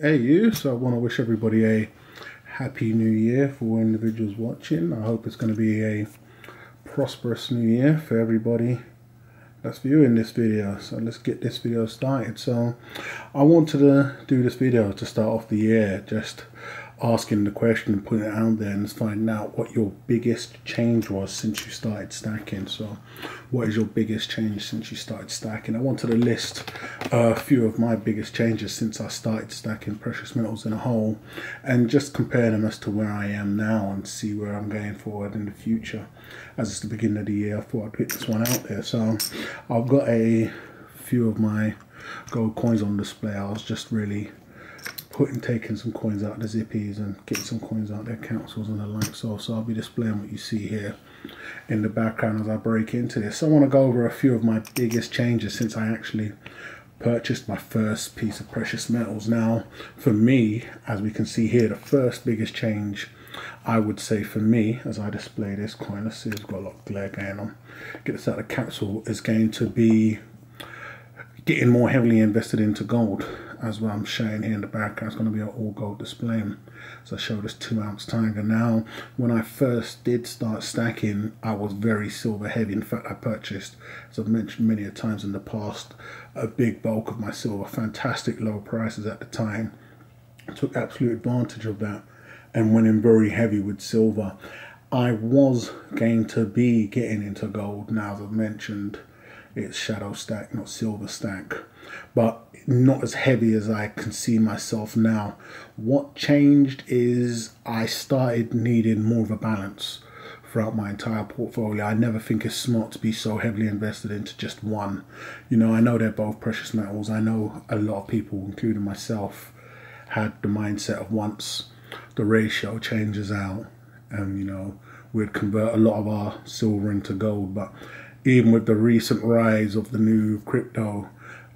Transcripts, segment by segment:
Hey you, so I want to wish everybody a happy new year for all individuals watching. I hope it's going to be a prosperous new year for everybody that's viewing this video. So let's get this video started. So I wanted to do this video to start off the year, just asking the question and putting it out there and finding out what your biggest change was since you started stacking. So what is your biggest change since you started stacking? I wanted to list a few of my biggest changes since I started stacking precious metals in a whole, and just compare them as to where I am now and see where I'm going forward in the future. As it's the beginning of the year, I thought I'd put this one out there. So I've got a few of my gold coins on display. I was just really taking some coins out of the zippies and getting some coins out of their councils and the like. So I'll be displaying what you see here in the background as I break into this. So I want to go over a few of my biggest changes since I actually purchased my first piece of precious metals. Now for me, as we can see here, the first biggest change I would say for me, as I display this coin, let's see, it's got a lot of glare going on, get this out of the capsule, is going to be getting more heavily invested into gold. As what I'm showing here in the background, it's going to be an all gold display. So I show this 2 ounce tiger. Now when I first did start stacking, I was very silver heavy. In fact, I purchased, as I've mentioned many a times in the past, a big bulk of my silver, fantastic low prices at the time. I took absolute advantage of that and went in very heavy with silver. I was going to be getting into gold. Now, as I've mentioned, it's shadow stack, not silver stack, but not as heavy as I can see myself now. What changed is I started needing more of a balance throughout my entire portfolio. I never think it's smart to be so heavily invested into just one. You know, I know they're both precious metals. I know a lot of people, including myself, had the mindset of once the ratio changes out, and you know, we'd convert a lot of our silver into gold. But even with the recent rise of the new crypto,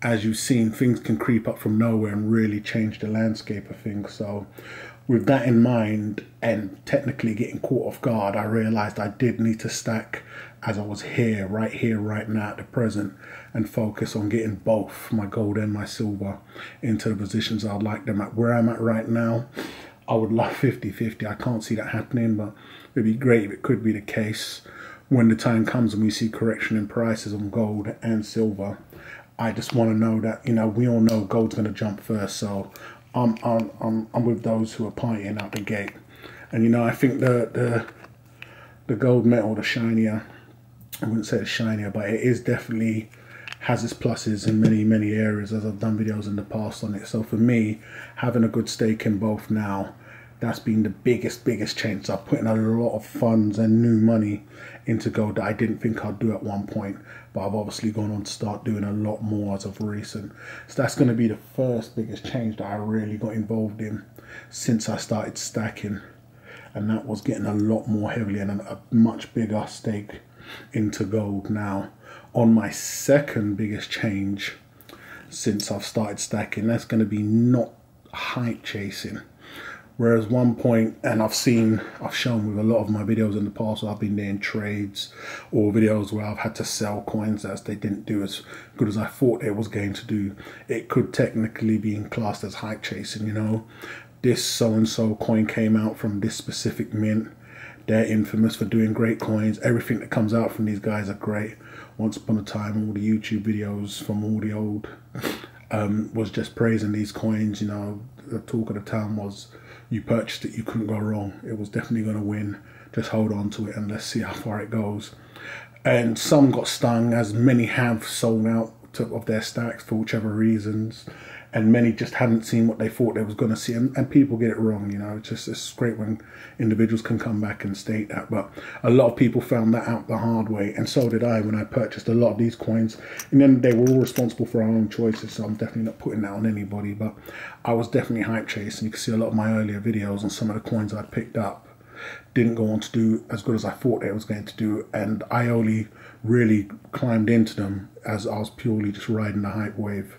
as you've seen, things can creep up from nowhere and really change the landscape of things. So with that in mind, and technically getting caught off guard, I realized I did need to stack as I was here, right now at the present, and focus on getting both my gold and my silver into the positions I'd like them at. Where I'm at right now, I would love 50-50. I can't see that happening, but it'd be great if it could be the case. When the time comes and we see correction in prices on gold and silver, I just want to know that, you know, we all know gold's going to jump first. So I'm with those who are partying out the gate. And you know, I think the gold metal, the shinier, I wouldn't say it's shinier, but it is definitely has its pluses in many areas, as I've done videos in the past on it. So for me, having a good stake in both now, that's been the biggest change. So I'm putting a lot of funds and new money into gold that I didn't think I'd do at one point, but I've obviously gone on to start doing a lot more as of recent. So that's going to be the first biggest change that I really got involved in since I started stacking, and that was getting a lot more heavily and a much bigger stake into gold. Now on my second biggest change since I've started stacking, that's going to be not hype chasing. Whereas one point, and I've shown with a lot of my videos in the past, I've been doing trades or videos where I've had to sell coins as they didn't do as good as I thought it was going to do. It could technically be classed as hype chasing, you know. This so-and-so coin came out from this specific mint. They're infamous for doing great coins. Everything that comes out from these guys are great. Once upon a time, all the YouTube videos from all the old was just praising these coins. You know, the talk of the town was, you purchased it, you couldn't go wrong. It was definitely going to win. Just hold on to it and let's see how far it goes. And some got stung, as many have sold out of their stacks for whichever reasons, and many just hadn't seen what they thought they was going to see, and people get it wrong. You know, it's great when individuals can come back and state that, but a lot of people found that out the hard way, and so did I when I purchased a lot of these coins. And then they were all responsible for our own choices, so I'm definitely not putting that on anybody, but I was definitely hype chasing. You can see a lot of my earlier videos on some of the coins I'd picked up didn't go on to do as good as I thought it was going to do, and I only really climbed into them as I was purely just riding the hype wave.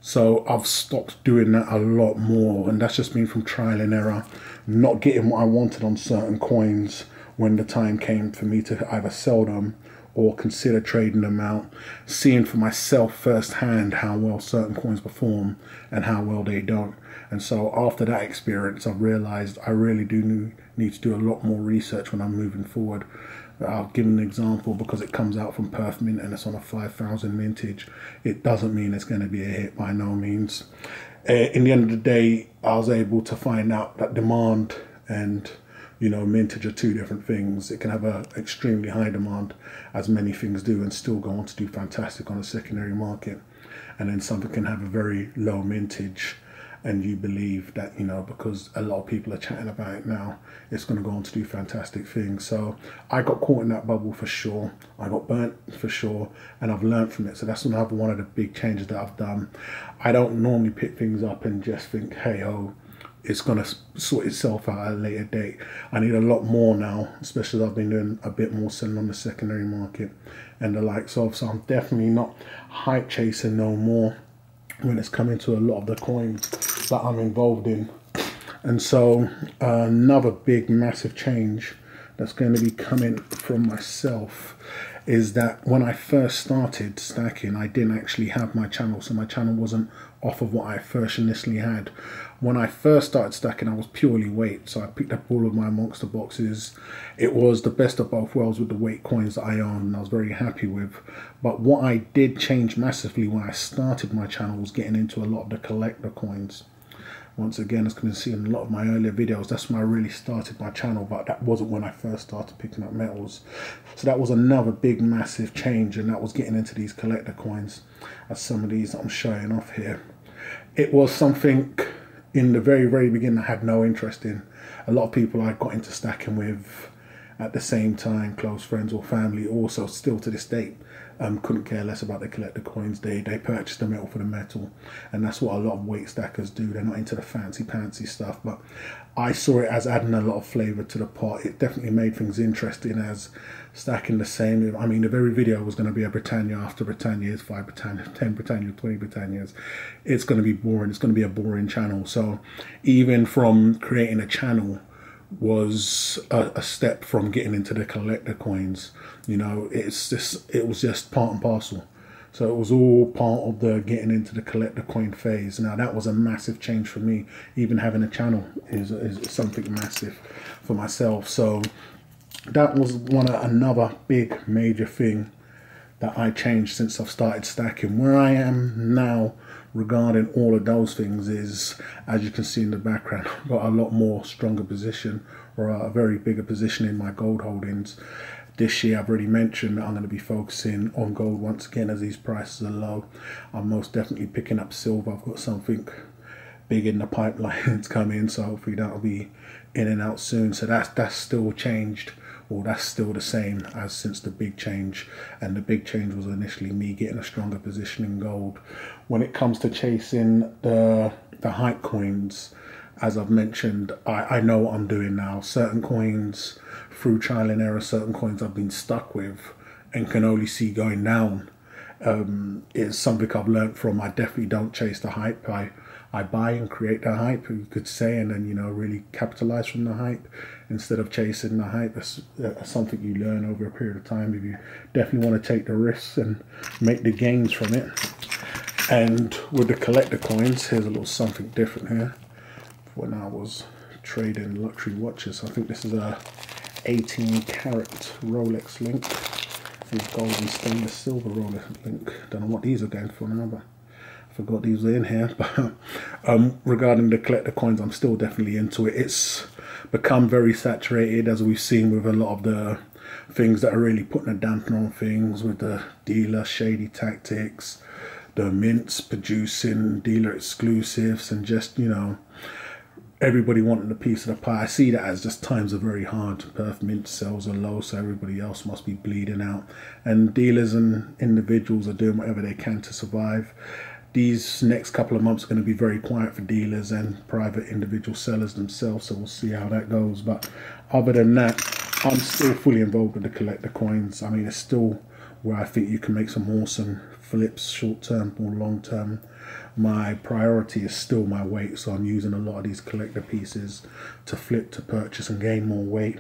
So I've stopped doing that a lot more, and that's just been from trial and error, not getting what I wanted on certain coins when the time came for me to either sell them or consider trading them out, seeing for myself firsthand how well certain coins perform and how well they don't. And so after that experience, I've realized I really do need to do a lot more research when I'm moving forward. I'll give an example. Because it comes out from Perth Mint and it's on a 5,000 mintage, it doesn't mean it's going to be a hit, by no means. In the end of the day, I was able to find out that demand and mintage are two different things. It can have an extremely high demand, as many things do, and still go on to do fantastic on the secondary market. And then something can have a very low mintage, and you believe that, because a lot of people are chatting about it now, it's going to go on to do fantastic things. So I got caught in that bubble for sure. I got burnt for sure, and I've learned from it. So that's another one of the big changes that I've done. I don't normally pick things up and just think, hey ho, it's going to sort itself out at a later date. I need a lot more now, especially as I've been doing a bit more selling on the secondary market and the likes of. So I'm definitely not hype chasing no more when it's coming to a lot of the coins that I'm involved in. And so another big massive change that's going to be coming from myself is that when I first started stacking, I didn't actually have my channel, so my channel wasn't off of what I first initially had. When I first started stacking, I was purely weight, so I picked up all of my monster boxes. It was the best of both worlds with the weight coins that I own, and I was very happy with. But what I did change massively when I started my channel was getting into a lot of the collector coins. Once again, as you can see in a lot of my earlier videos, that's when I really started my channel, but that wasn't when I first started picking up metals. So that was another big massive change, and that was getting into these collector coins, as some of these that I'm showing off here. It was something in the very beginning I had no interest in. A lot of people I got into stacking with at the same time, close friends or family, also still to this day, couldn't care less about the collector coins. They purchase the metal for the metal, and that's what a lot of weight stackers do. They're not into the fancy stuff, but I saw it as adding a lot of flavor to the pot. It definitely made things interesting as stacking the same. I mean, the very video was going to be a Britannia after Britannia is 5 Britannia, 10 Britannia, 20 Britannias. It's going to be boring. It's going to be a boring channel. So even from creating a channel was a step from getting into the collector coins. It was just part and parcel. So it was all part of the getting into the collector coin phase. Now that was a massive change for me. Even having a channel is something massive for myself. So that was another big major thing that I changed since I've started stacking. Where I am now regarding all of those things is, as you can see in the background, I've got a lot more stronger position, or a very bigger position in my gold holdings. This year, I've already mentioned that I'm going to be focusing on gold once again as these prices are low. I'm most definitely picking up silver. I've got something big in the pipeline that's coming, so hopefully that'll be in and out soon. So that's still changed, or that's still the same as since the big change. And the big change was initially me getting a stronger position in gold. When it comes to chasing the hype coins, as I've mentioned, I know what I'm doing now. Certain coins, through trial and error, certain coins I've been stuck with and can only see going down. It's something I've learned from. I definitely don't chase the hype. I buy and create the hype, you could say, and then really capitalize from the hype instead of chasing the hype. That's something you learn over a period of time. If you definitely want to take the risks and make the gains from it. And with the collector coins, here's a little something different here. When I was trading luxury watches, I think this is a 18 karat Rolex link. These gold and stainless silver Rolex link. Don't know what these are going for now, but I forgot these were in here. But regarding the collector coins, I'm still definitely into it. It's become very saturated, as we've seen with a lot of the things that are really putting a dampener on things, with the dealer shady tactics, the mints producing dealer exclusives, and just everybody wanting a piece of the pie. I see that as just times are very hard. Perth Mint sales are low, so everybody else must be bleeding out. And dealers and individuals are doing whatever they can to survive. These next couple of months are going to be very quiet for dealers and private individual sellers themselves, so we'll see how that goes. But other than that, I'm still fully involved with the collector coins. I mean, it's still where I think you can make some awesome flips, short term or long term. My priority is still my weight, so I'm using a lot of these collector pieces to flip, to purchase and gain more weight.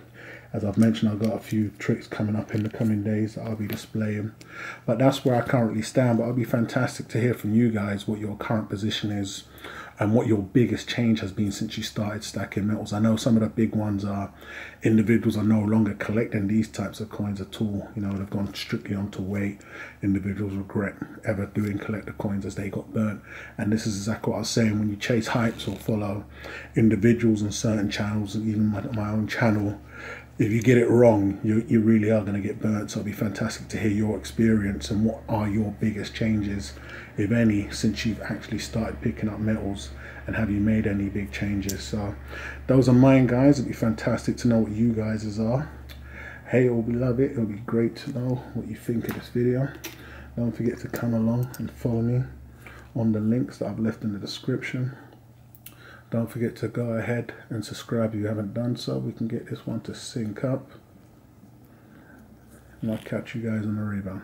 As I've mentioned, I've got a few tricks coming up in the coming days that I'll be displaying. But that's where I currently stand. But it'll be fantastic to hear from you guys what your current position is and what your biggest change has been since you started stacking metals. I know some of the big ones are individuals are no longer collecting these types of coins at all. You know, they've gone strictly onto weight. Individuals regret ever doing collector coins as they got burnt. And this is exactly what I was saying. When you chase hypes or follow individuals on certain channels, and even my own channel, if you get it wrong, you really are going to get burnt. So it'll be fantastic to hear your experience and what are your biggest changes, if any, since you've actually started picking up metals, and have you made any big changes. So those are mine, guys. It'd be fantastic to know what you guys are. Hey, it'll be love it. It'll be great to know what you think of this video. Don't forget to come along and follow me on the links that I've left in the description. Don't forget to go ahead and subscribe if you haven't done so. We can get this one to sync up. And I'll catch you guys on the rebound.